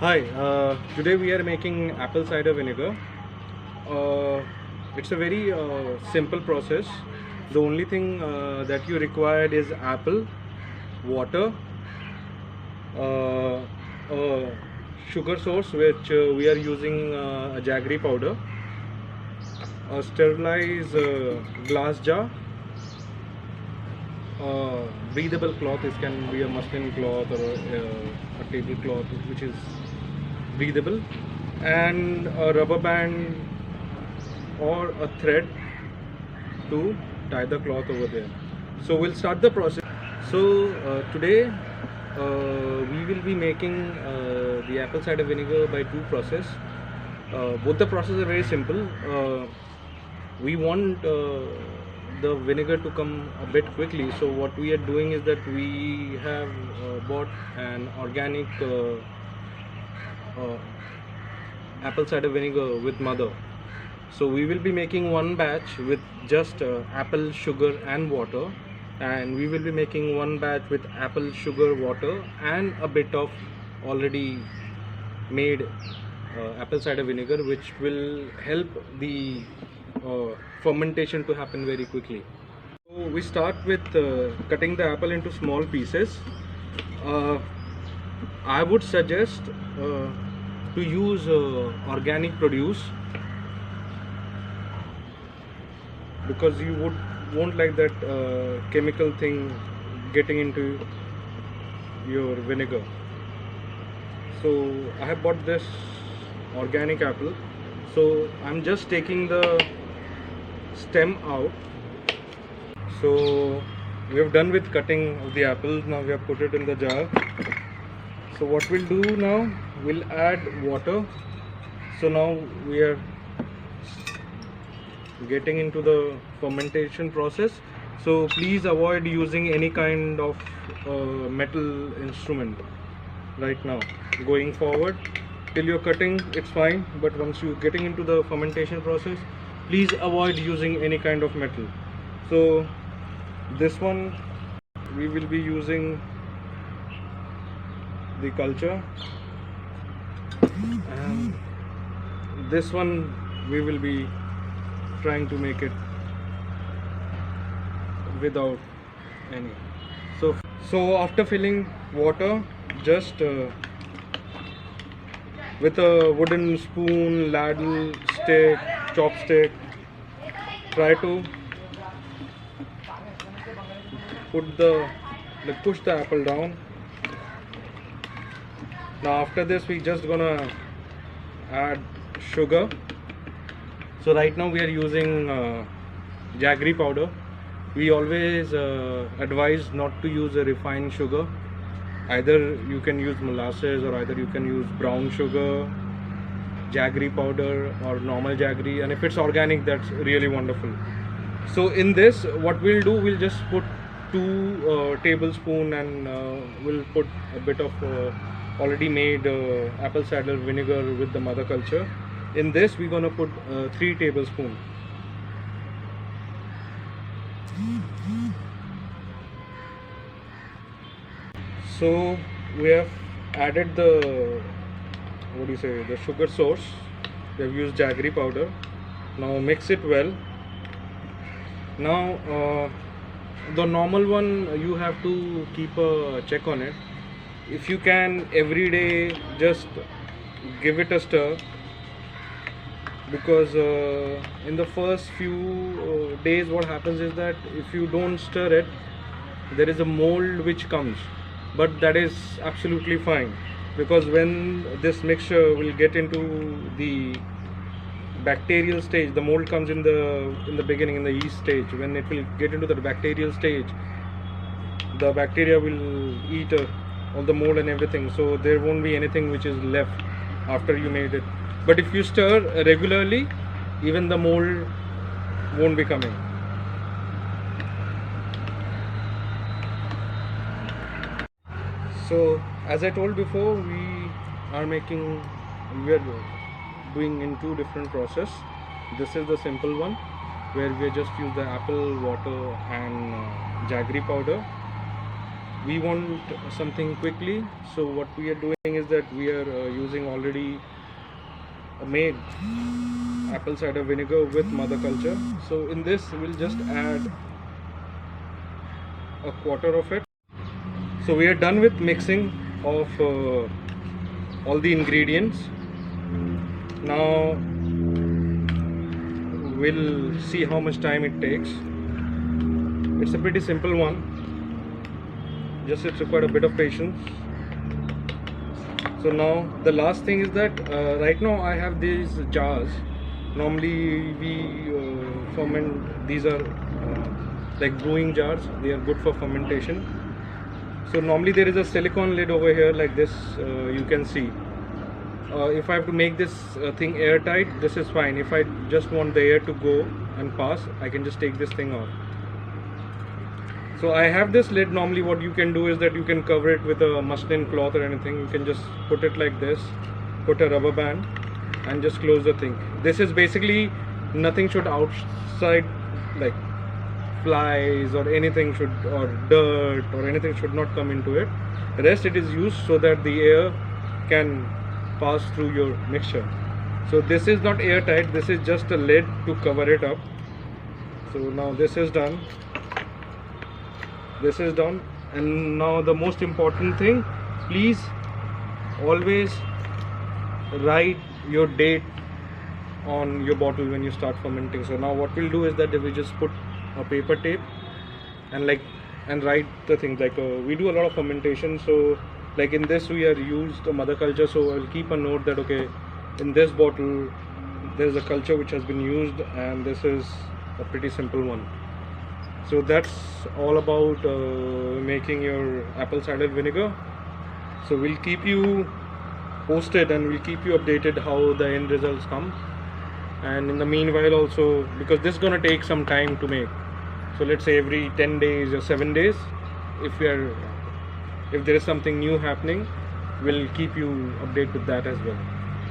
Hi, today we are making apple cider vinegar. Uh, it's a very simple process. The only thing that you require is apple, water, uh, a sugar source which we are using a jaggery powder, a sterilized glass jar, breathable cloth. This can be a muslin cloth or a tablecloth which is breathable, and a rubber band or a thread to tie the cloth over there. So we'll start the process. So today we will be making the apple cider vinegar by two process. Both the processes are very simple. We want the vinegar to come a bit quickly, so what we are doing is that we have bought an organic uh, apple cider vinegar with mother. So we will be making one batch with just apple, sugar and water, and we will be making one batch with apple, sugar, water and a bit of already made apple cider vinegar, which will help the fermentation to happen very quickly. So we start with cutting the apple into small pieces. uh, I would suggest to use organic produce, because you won't like that chemical thing getting into your vinegar. So I have bought this organic apple, so I'm just taking the stem out. So we have done with cutting of the apples. Now we have put it in the jar. So what we'll do now, we'll add water. So now we are getting into the fermentation process. So please avoid using any kind of metal instrument right now. Going forward, till you're cutting, it's fine, but once you're getting into the fermentation process, please avoid using any kind of metal. So this one we will be using the culture, and this one we will be trying to make it without any. So after filling water, just with a wooden spoon, ladle, stick, chopstick, try to push the apple down. Now after this, we just gonna add sugar. So right now we are using jaggery powder. We always advise not to use a refined sugar. Either you can use molasses, or either you can use brown sugar, jaggery powder or normal jaggery, and if it's organic, that's really wonderful. So in this, what we'll do, we'll just put 2 tablespoons, and we'll put a bit of already made apple cider vinegar with the mother culture. In this, we're gonna put 3 tablespoons. So we have added the, what do you say, the sugar source. We have used jaggery powder. Now mix it well. Now the normal one, you have to keep a check on it. If you can, every day just give it a stir, because in the first few days what happens is that if you don't stir it, there is a mold which comes, but that is absolutely fine, because when this mixture will get into the bacterial stage, the mold comes in the beginning, in the yeast stage. When it will get into the bacterial stage, the bacteria will eat all the mold and everything, so there won't be anything which is left after you made it. But if you stir regularly, even the mold won't be coming. So as I told before, we are doing in 2 different process. This is the simple one, where we just use the apple, water and jaggery powder. we want something quickly, so what we are doing is that we are using already made apple cider vinegar with mother culture. So in this we'll just add a quarter of it. So we are done with mixing of all the ingredients. Now we'll see how much time it takes. It's a pretty simple one, just it's required a bit of patience. So now the last thing is that right now I have these jars. Normally we ferment, these are like brewing jars, they are good for fermentation. So normally there is a silicone lid over here like this, you can see. If I have to make this thing airtight, this is fine. If I just want the air to go and pass, I can just take this thing off. So I have this lid. Normally what you can do is that you can cover it with a muslin cloth or anything. You can just put it like this, put a rubber band and just close the thing. This is basically nothing should outside, like flies or anything should, or dirt or anything should not come into it. Rest it is used so that the air can pass through your mixture. So this is not airtight, this is just a lid to cover it up. So now this is done. This is done, and now the most important thing, please always write your date on your bottle when you start fermenting. So now what we'll do is that we just put a paper tape and write the things, like we do a lot of fermentation. So like in this we are used a mother culture, so I'll keep a note that okay, in this bottle there's a culture which has been used and this is a pretty simple one. So that's all about making your apple cider vinegar. So we'll keep you posted and we'll keep you updated how the end results come. And in the meanwhile also, because this is gonna take some time to make, so let's say every 10 days or 7 days, if there is something new happening, we'll keep you updated with that as well.